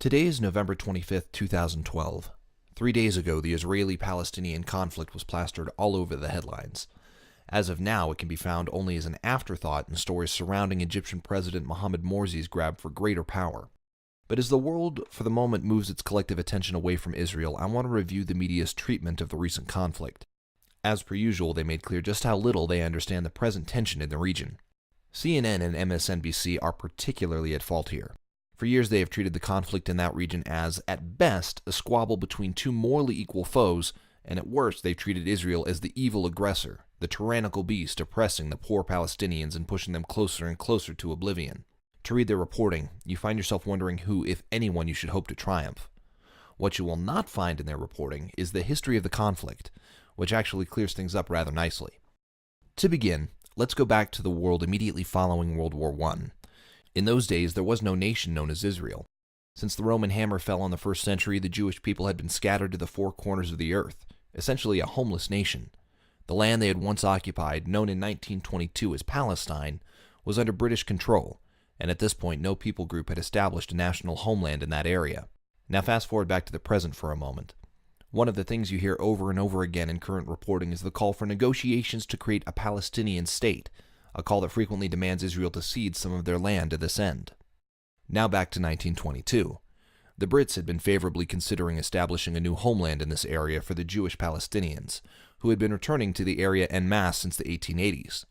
Today is November 25th, 2012. 3 days ago, the Israeli-Palestinian conflict was plastered all over the headlines. As of now, it can be found only as an afterthought in stories surrounding Egyptian President Mohamed Morsi's grab for greater power. But as the world, for the moment, moves its collective attention away from Israel, I want to review the media's treatment of the recent conflict. As per usual, they made clear just how little they understand the present tension in the region. CNN and MSNBC are particularly at fault here. For years, they have treated the conflict in that region as, at best, a squabble between two morally equal foes, and at worst, they've treated Israel as the evil aggressor, the tyrannical beast oppressing the poor Palestinians and pushing them closer and closer to oblivion. To read their reporting, you find yourself wondering who, if anyone, you should hope to triumph. What you will not find in their reporting is the history of the conflict, which actually clears things up rather nicely. To begin, let's go back to the world immediately following World War I. In those days, there was no nation known as Israel. Since the Roman hammer fell in the first century, the Jewish people had been scattered to the four corners of the earth, essentially a homeless nation. The land they had once occupied, known in 1922 as Palestine, was under British control, and at this point no people group had established a national homeland in that area. Now fast forward back to the present for a moment. One of the things you hear over and over again in current reporting is the call for negotiations to create a Palestinian state, a call that frequently demands Israel to cede some of their land to this end. Now back to 1922. The Brits had been favorably considering establishing a new homeland in this area for the Jewish Palestinians, who had been returning to the area en masse since the 1880s.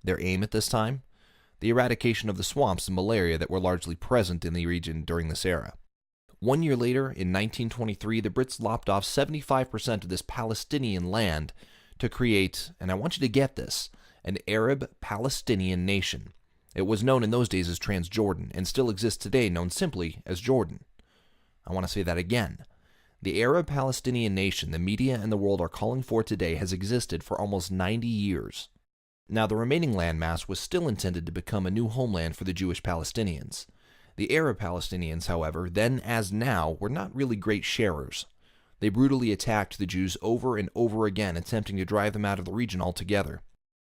Their aim at this time? The eradication of the swamps and malaria that were largely present in the region during this era. 1 year later, in 1923, the Brits lopped off 75% of this Palestinian land to create, and I want you to get this, an Arab-Palestinian nation. It was known in those days as Transjordan, and still exists today known simply as Jordan. I want to say that again. The Arab-Palestinian nation the media and the world are calling for today has existed for almost 90 years. Now, the remaining landmass was still intended to become a new homeland for the Jewish Palestinians. The Arab Palestinians, however, then as now, were not really great sharers. They brutally attacked the Jews over and over again, attempting to drive them out of the region altogether.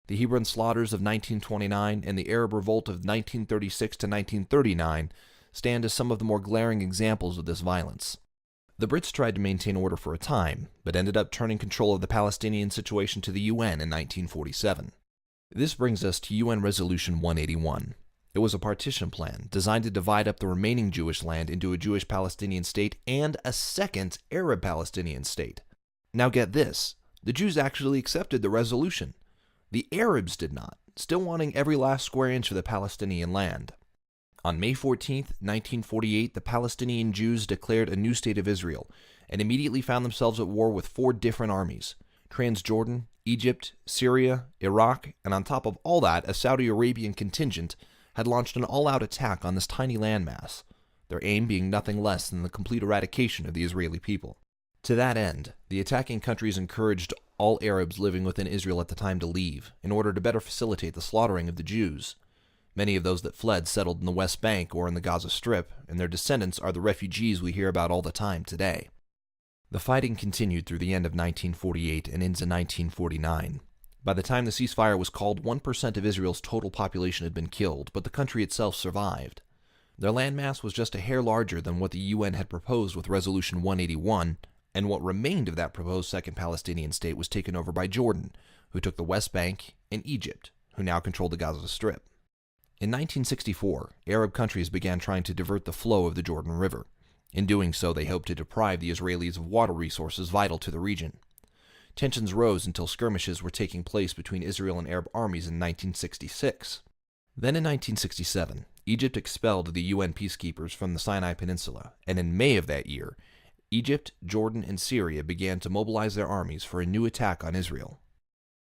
The Hebron slaughters of 1929 and the Arab Revolt of 1936 to 1939 stand as some of the more glaring examples of this violence. The Brits tried to maintain order for a time, but ended up turning control of the Palestinian situation to the UN in 1947. This brings us to UN Resolution 181. It was a partition plan designed to divide up the remaining Jewish land into a Jewish Palestinian state and a second Arab Palestinian state. Now get this, the Jews actually accepted the resolution. The Arabs did not, still wanting every last square inch of the Palestinian land. On May 14, 1948, the Palestinian Jews declared a new state of Israel and immediately found themselves at war with 4 different armies: Transjordan, Egypt, Syria, Iraq, and on top of all that, a Saudi Arabian contingent had launched an all-out attack on this tiny landmass, their aim being nothing less than the complete eradication of the Israeli people. To that end, the attacking countries encouraged all Arabs living within Israel at the time to leave, in order to better facilitate the slaughtering of the Jews. Many of those that fled settled in the West Bank or in the Gaza Strip, and their descendants are the refugees we hear about all the time today. The fighting continued through the end of 1948 and into 1949. By the time the ceasefire was called, 1% of Israel's total population had been killed, but the country itself survived. Their landmass was just a hair larger than what the UN had proposed with Resolution 181, and what remained of that proposed second Palestinian state was taken over by Jordan, who took the West Bank, and Egypt, who now controlled the Gaza Strip. In 1964, Arab countries began trying to divert the flow of the Jordan River. In doing so, they hoped to deprive the Israelis of water resources vital to the region. Tensions rose until skirmishes were taking place between Israel and Arab armies in 1966. Then in 1967, Egypt expelled the UN peacekeepers from the Sinai Peninsula, and in May of that year, Egypt, Jordan, and Syria began to mobilize their armies for a new attack on Israel.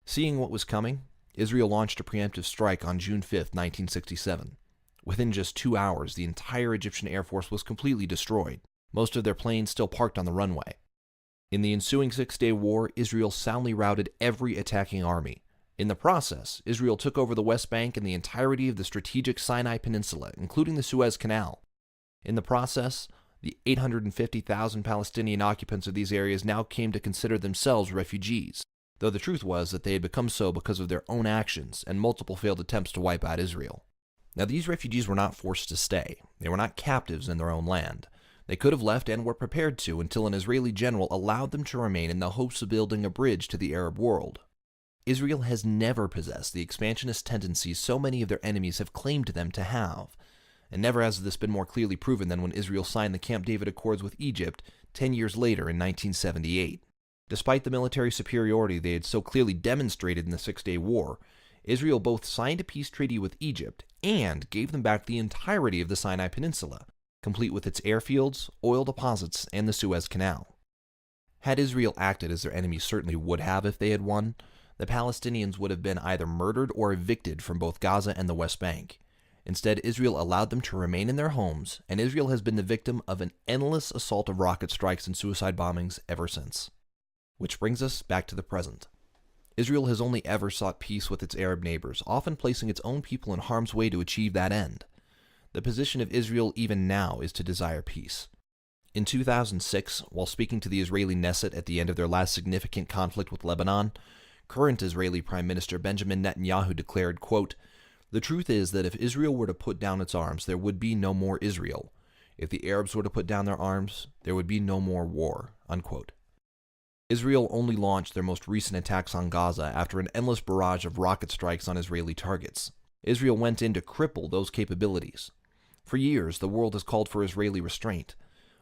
Seeing what was coming, Israel launched a preemptive strike on June 5, 1967. Within just 2 hours, the entire Egyptian Air Force was completely destroyed, most of their planes still parked on the runway. In the ensuing 6-day war, Israel soundly routed every attacking army. In the process, Israel took over the West Bank and the entirety of the strategic Sinai Peninsula, including the Suez Canal. In the process, the 850,000 Palestinian occupants of these areas now came to consider themselves refugees, though the truth was that they had become so because of their own actions and multiple failed attempts to wipe out Israel. Now, these refugees were not forced to stay. They were not captives in their own land. They could have left and were prepared to until an Israeli general allowed them to remain in the hopes of building a bridge to the Arab world. Israel has never possessed the expansionist tendencies so many of their enemies have claimed them to have, and never has this been more clearly proven than when Israel signed the Camp David Accords with Egypt 10 years later in 1978. Despite the military superiority they had so clearly demonstrated in the Six-Day War, Israel both signed a peace treaty with Egypt and gave them back the entirety of the Sinai Peninsula, complete with its airfields, oil deposits, and the Suez Canal. Had Israel acted as their enemies certainly would have if they had won, the Palestinians would have been either murdered or evicted from both Gaza and the West Bank. Instead, Israel allowed them to remain in their homes, and Israel has been the victim of an endless assault of rocket strikes and suicide bombings ever since. Which brings us back to the present. Israel has only ever sought peace with its Arab neighbors, often placing its own people in harm's way to achieve that end. The position of Israel even now is to desire peace. In 2006, while speaking to the Israeli Knesset at the end of their last significant conflict with Lebanon, current Israeli Prime Minister Benjamin Netanyahu declared, quote, "The truth is that if Israel were to put down its arms, there would be no more Israel. If the Arabs were to put down their arms, there would be no more war," unquote. Israel only launched their most recent attacks on Gaza after an endless barrage of rocket strikes on Israeli targets. Israel went in to cripple those capabilities. For years, the world has called for Israeli restraint.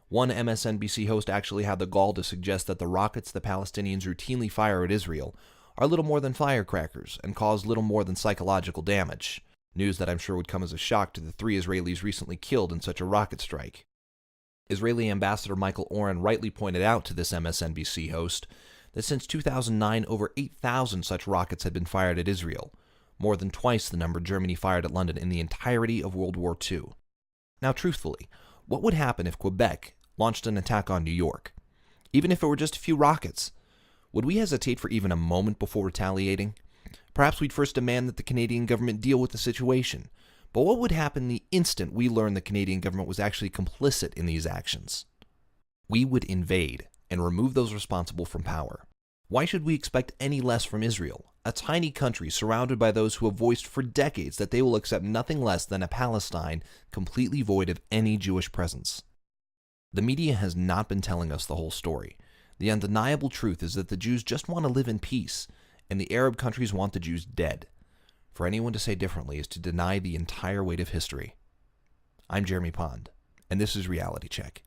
One MSNBC host actually had the gall to suggest that the rockets the Palestinians routinely fire at Israel are little more than firecrackers and cause little more than psychological damage, news that I'm sure would come as a shock to the 3 Israelis recently killed in such a rocket strike. Israeli Ambassador Michael Oren rightly pointed out to this MSNBC host that since 2009, over 8,000 such rockets had been fired at Israel, more than twice the number Germany fired at London in the entirety of World War II. Now, truthfully, what would happen if Quebec launched an attack on New York? Even if it were just a few rockets, would we hesitate for even a moment before retaliating? Perhaps we'd first demand that the Canadian government deal with the situation. But what would happen the instant we learned the Canadian government was actually complicit in these actions? We would invade and remove those responsible from power. Why should we expect any less from Israel, a tiny country surrounded by those who have voiced for decades that they will accept nothing less than a Palestine completely void of any Jewish presence? The media has not been telling us the whole story. The undeniable truth is that the Jews just want to live in peace, and the Arab countries want the Jews dead. For anyone to say differently is to deny the entire weight of history. I'm Jeremy Pond, and this is Reality Check.